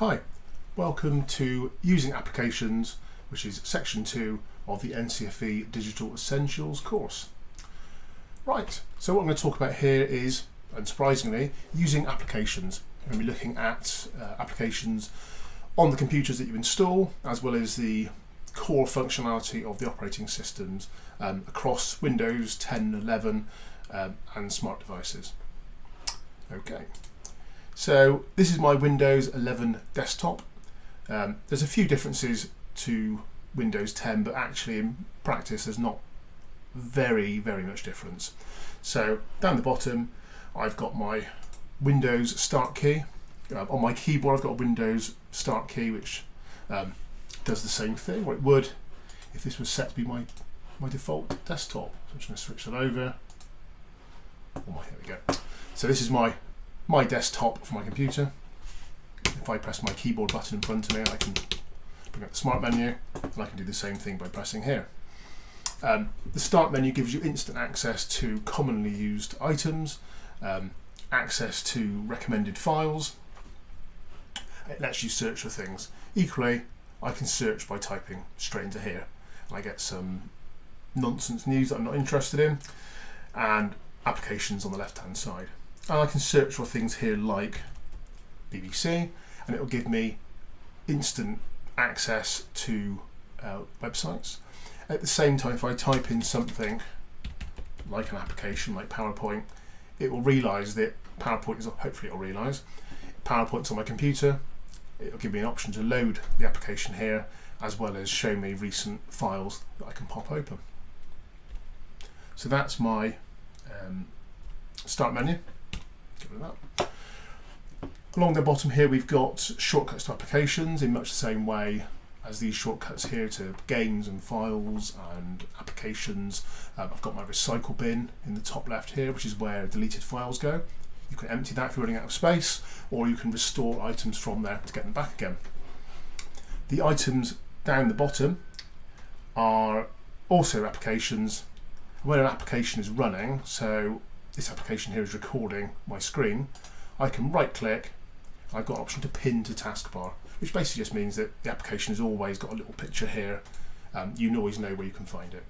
Hi, welcome to Using Applications, which is section 2 of the NCFE Digital Essentials course. Right, so what I'm going to talk about here is, unsurprisingly, using applications. We're going to be looking at applications on the computers that you install, as well as the core functionality of the operating systems across Windows 10, 11 and smart devices. Okay. So this is my Windows 11 desktop. There's a few differences to Windows 10, but actually in practice there's not very much difference. So down the bottom I've got my Windows Start key. On my keyboard I've got a Windows Start key which does the same thing, or it would if this was set to be my default desktop. So I'm just going to switch that over. Oh, here we go. So this is my desktop for my computer. If I press my keyboard button in front of me, I can bring up the Smart menu, and I can do the same thing by pressing here. The Start menu gives you instant access to commonly used items, access to recommended files. It lets you search for things. Equally, I can search by typing straight into here, and I get some nonsense news that I'm not interested in, and applications on the left-hand side. And I can search for things here like BBC, and it will give me instant access to websites. At the same time, if I type in something like an application like PowerPoint, it will realise that PowerPoint is, hopefully it will realise, PowerPoint's on my computer. It will give me an option to load the application here, as well as show me recent files that I can pop open. So that's my Start menu. Get rid of that. Along the bottom here we've got shortcuts to applications in much the same way as these shortcuts here to games and files and applications. I've got my recycle bin in the top left here, which is where deleted files go. You can empty that if you're running out of space, or you can restore items from there to get them back again. The items down the bottom are also applications. When an application is running, so this application here is recording my screen, I can right click. I've got an option to pin to taskbar, which basically just means that the application has always got a little picture here. You can always know where you can find it.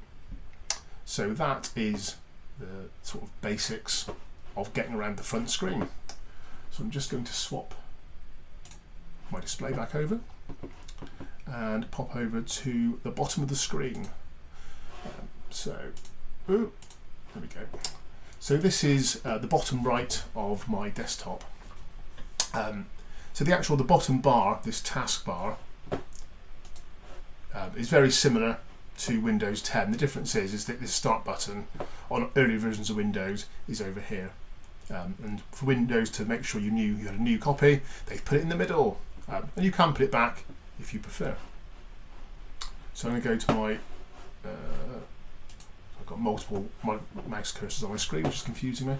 So that is the sort of basics of getting around the front screen. So I'm just going to swap my display back over and pop over to the bottom of the screen. There we go. So this is the bottom right of my desktop. So the bottom bar, this taskbar, is very similar to Windows 10. The difference is that this Start button on earlier versions of Windows is over here. And for Windows to make sure you knew you had a new copy, they've put it in the middle. And you can put it back if you prefer. So I'm going to go to my I've got multiple mouse cursors on my screen, which is confusing me.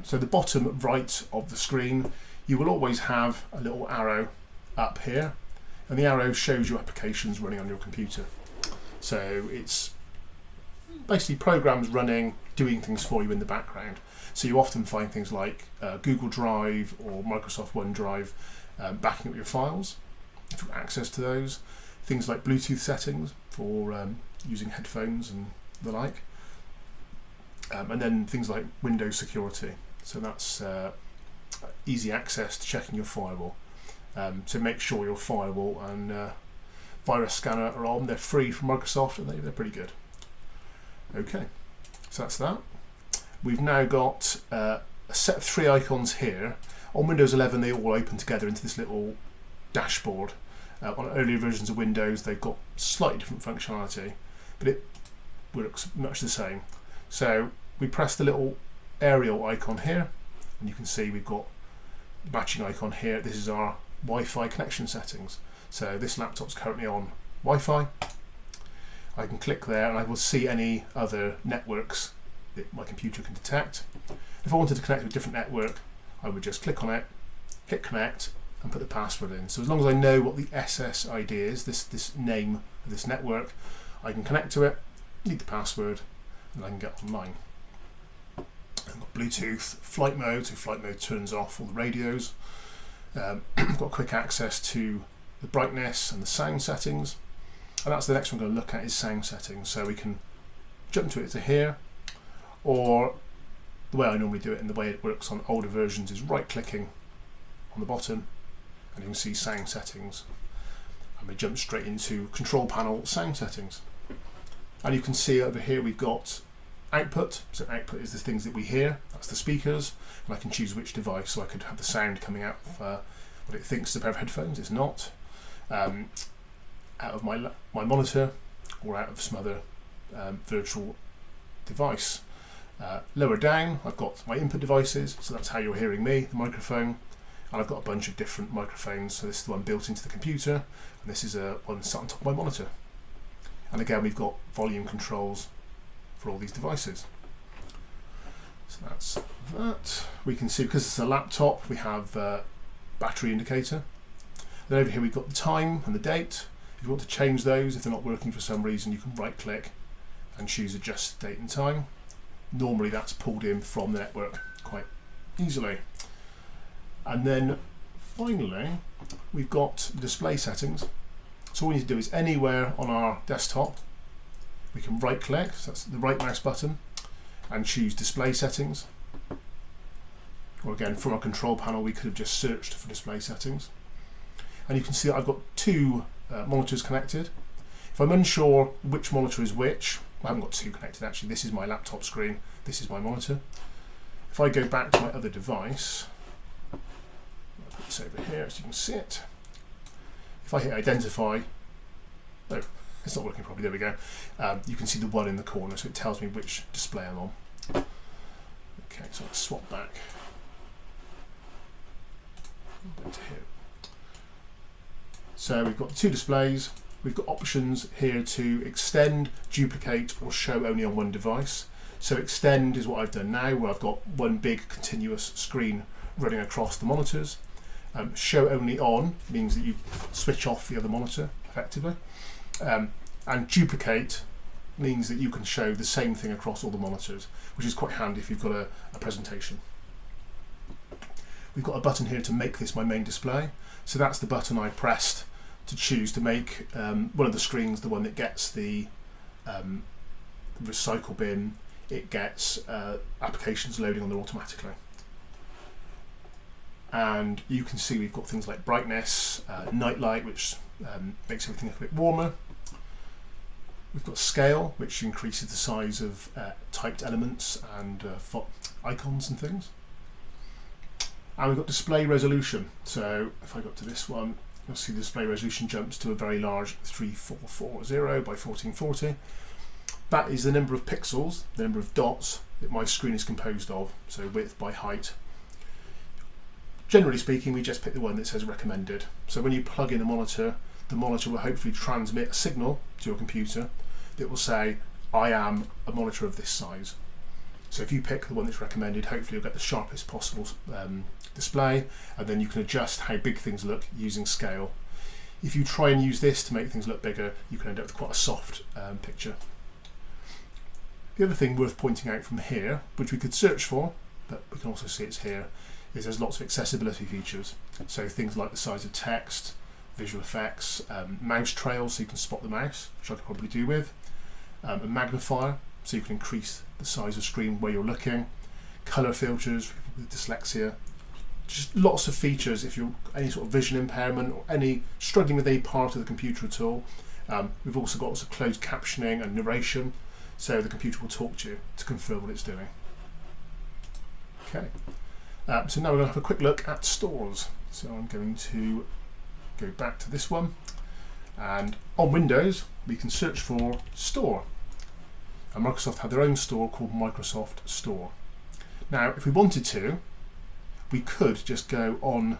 So the bottom right of the screen, you will always have a little arrow up here, and the arrow shows you applications running on your computer. So it's basically programs running, doing things for you in the background. So you often find things like Google Drive or Microsoft OneDrive backing up your files, if you have access to those. Things like Bluetooth settings for using headphones and the like, and then things like Windows security. So that's easy access to checking your firewall. So make sure your firewall and virus scanner are on. They're free from Microsoft and they're pretty good. Okay, so that's that. We've now got a set of 3 icons here. On Windows 11 they all open together into this little dashboard. On earlier versions of Windows they've got slightly different functionality, but it works much the same. So we press the little aerial icon here, and you can see we've got the matching icon here. This is our Wi-Fi connection settings. So this laptop's currently on Wi-Fi. I can click there and I will see any other networks that my computer can detect. If I wanted to connect to a different network, I would just click on it, hit connect, and put the password in. So as long as I know what the SSID is, this name of this network, I can connect to it, need the password, and I can get online. I've got Bluetooth flight mode, so flight mode turns off all the radios. I've got quick access to the brightness and the sound settings, and that's the next one I'm going to look at is sound settings. So we can jump to it to here, or the way I normally do it and the way it works on older versions is right clicking on the bottom and you can see sound settings, and we jump straight into control panel sound settings. And you can see over here we've got output. So output is the things that we hear, that's the speakers, and I can choose which device. So I could have the sound coming out of what it thinks is a pair of headphones, it's not, out of my monitor or out of some other virtual device. Lower down I've got my input devices, so that's how you're hearing me, the microphone, and I've got a bunch of different microphones. So this is the one built into the computer, and this is one sat on top of my monitor. And again we've got volume controls for all these devices. So that's that. We can see, because it's a laptop, we have battery indicator. Then over here we've got the time and the date. If you want to change those, if they're not working for some reason, you can right click and choose adjust date and time. Normally that's pulled in from the network quite easily. And then finally we've got the display settings. So all we need to do is anywhere on our desktop we can right click, so that's the right mouse button, and choose display settings. Or again, from our control panel we could have just searched for display settings. And you can see that I've got two monitors connected. If I'm unsure which monitor is which, I haven't got two connected actually, this is my laptop screen, this is my monitor. If I go back to my other device, I'll put this over here so you can see it. If I hit identify, no, it's not working properly, there we go. You can see the one in the corner, so it tells me which display I'm on. Okay, so let's swap back into here. So we've got two displays. We've got options here to extend, duplicate, or show only on one device. So extend is what I've done now, where I've got one big continuous screen running across the monitors. Show only on means that you switch off the other monitor effectively. And duplicate means that you can show the same thing across all the monitors, which is quite handy if you've got a presentation. We've got a button here to make this my main display. So that's the button I pressed to choose to make one of the screens the one that gets the recycle bin. It gets applications loading on there automatically. And you can see we've got things like brightness, night light, which makes everything a bit warmer. We've got scale, which increases the size of typed elements and icons and things. And we've got display resolution. So if I go to this one, you'll see the display resolution jumps to a very large 3440 by 1440. That is the number of pixels, the number of dots that my screen is composed of, so width by height. Generally speaking, we just pick the one that says recommended. So when you plug in a monitor, the monitor will hopefully transmit a signal to your computer that will say, I am a monitor of this size. So if you pick the one that's recommended, hopefully you'll get the sharpest possible display, and then you can adjust how big things look using scale. If you try and use this to make things look bigger, you can end up with quite a soft picture. The other thing worth pointing out from here, which we could search for, but we can also see it's here, is there's lots of accessibility features. So things like the size of text, visual effects, mouse trails so you can spot the mouse, which I could probably do with, a magnifier so you can increase the size of screen where you're looking, colour filters for people with dyslexia, just lots of features if you're any sort of vision impairment or any struggling with any part of the computer at all. We've also got lots of closed captioning and narration, so the computer will talk to you to confirm what it's doing. Okay, so now we're going to have a quick look at stores. So I'm going to go back to this one, and on Windows we can search for Store, and Microsoft have their own store called Microsoft Store. Now if we wanted to, we could just go on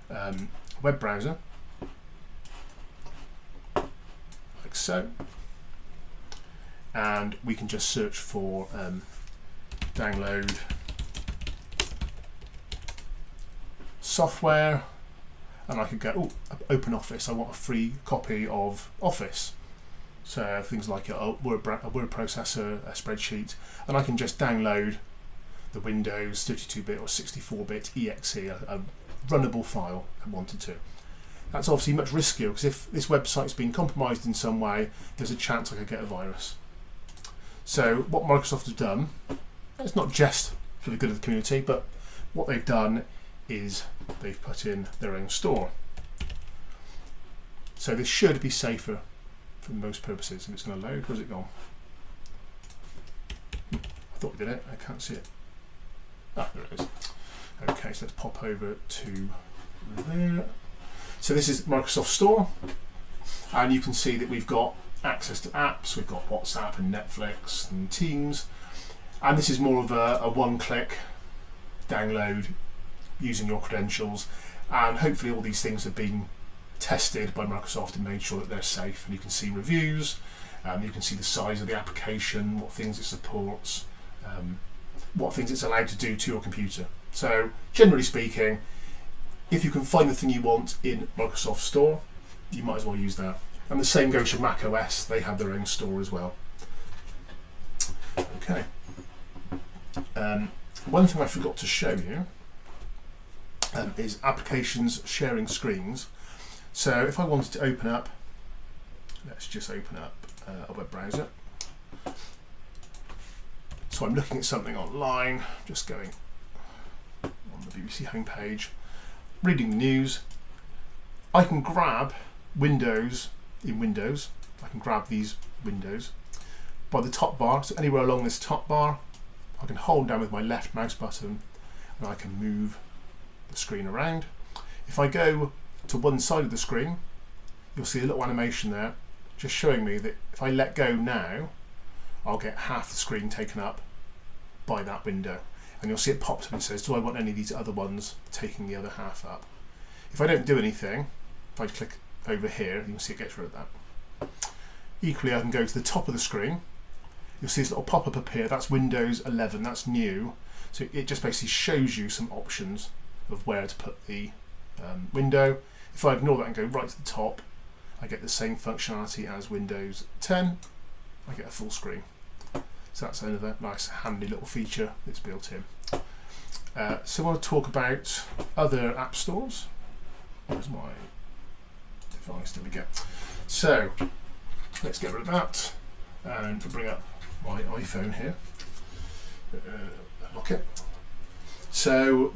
a web browser like so, and we can just search for download software, and I could go, open Office, I want a free copy of Office. So things like a word processor, a spreadsheet, and I can just download the Windows 32-bit or 64-bit exe, a runnable file I wanted to. That's obviously much riskier because if this website's been compromised in some way, there's a chance I could get a virus. So what Microsoft has done, it's not just for the good of the community, but what they've done is they've put in their own store. So this should be safer for most purposes. And it's going to load. Where's it gone? I thought we did it. I can't see it. Ah, there it is. Okay, so let's pop over to there. So this is Microsoft Store, and you can see that we've got access to apps. We've got WhatsApp and Netflix and Teams, and this is more of a one-click download using your credentials, and hopefully all these things have been tested by Microsoft and made sure that they're safe. And you can see reviews, you can see the size of the application, what things it supports, what things it's allowed to do to your computer. So generally speaking, if you can find the thing you want in Microsoft Store, you might as well use that. And the same goes for Mac OS, they have their own store as well. Okay. One thing I forgot to show you is applications sharing screens. So if I wanted to open up, let's just open up a web browser. So I'm looking at something online, just going on the BBC homepage, reading the news. I can grab Windows in Windows. I can grab these windows by the top bar. So anywhere along this top bar, I can hold down with my left mouse button and I can move the screen around. If I go to one side of the screen, you'll see a little animation there just showing me that if I let go now, I'll get half the screen taken up by that window. And you'll see it pops up and says, do I want any of these other ones taking the other half up? If I don't do anything, if I click over here, you can see it gets rid of that. Equally, I can go to the top of the screen. You'll see this little pop-up appear. That's Windows 11, that's new. So it just basically shows you some options of where to put the window. If I ignore that and go right to the top, I get the same functionality as Windows 10. I get a full screen. So that's another nice handy little feature that's built in. So I want to talk about other app stores. Where's my device? There we go. So let's get rid of that and bring up my iPhone here. Lock it. So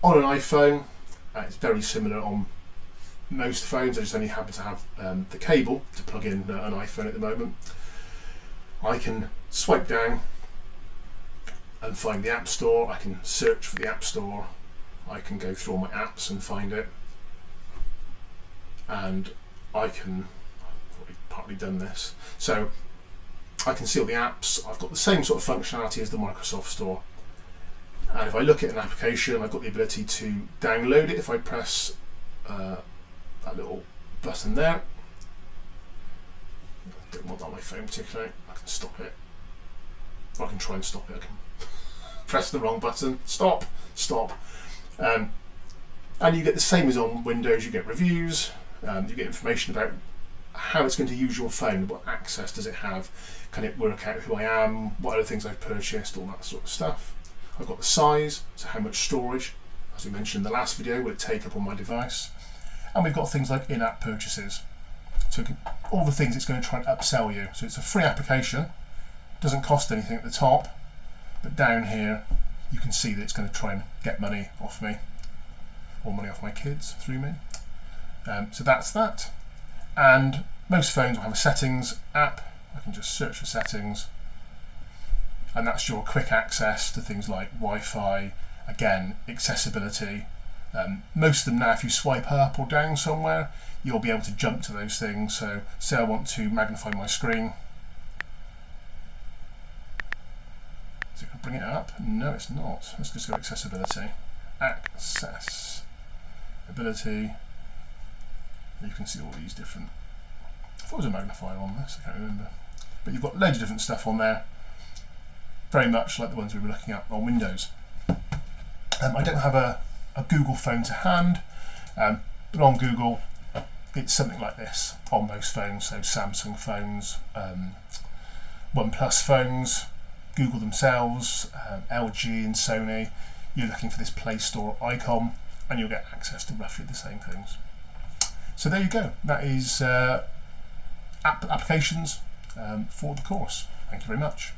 on an iPhone, it's very similar on most phones. I just only happen to have the cable to plug in an iPhone at the moment. I can swipe down and find the App Store. I can search for the App Store. I can go through all my apps and find it. And I can, I've already partly done this. So I can see all the apps. I've got the same sort of functionality as the Microsoft Store. And if I look at an application, I've got the ability to download it if I press that little button there. I don't want that on my phone particularly. I can stop it. Or I can try and stop it. I can press the wrong button. Stop. And you get the same as on Windows. You get reviews. You get information about how it's going to use your phone. What access does it have? Can it work out who I am? What other things I've purchased? All that sort of stuff. I've got the size, so how much storage, as we mentioned in the last video, will it take up on my device. And we've got things like in-app purchases. So all the things it's going to try and upsell you. So it's a free application, doesn't cost anything at the top, but down here you can see that it's going to try and get money off me, or money off my kids through me. So that's that. And most phones will have a settings app. I can just search for settings. And that's your quick access to things like Wi-Fi, again, accessibility. Most of them now, if you swipe up or down somewhere, you'll be able to jump to those things. So say I want to magnify my screen. Is it going to bring it up? No, it's not. Let's just go accessibility. Accessibility. You can see all these different, I thought there was a magnifier on this, I can't remember. But you've got loads of different stuff on there. Very much like the ones we were looking at on Windows. I don't have a Google phone to hand, but on Google it's something like this on most phones. So Samsung phones, OnePlus phones, Google themselves, LG and Sony. You're looking for this Play Store icon. and you'll get access to roughly the same things. So there you go. That is applications for the course. Thank you very much.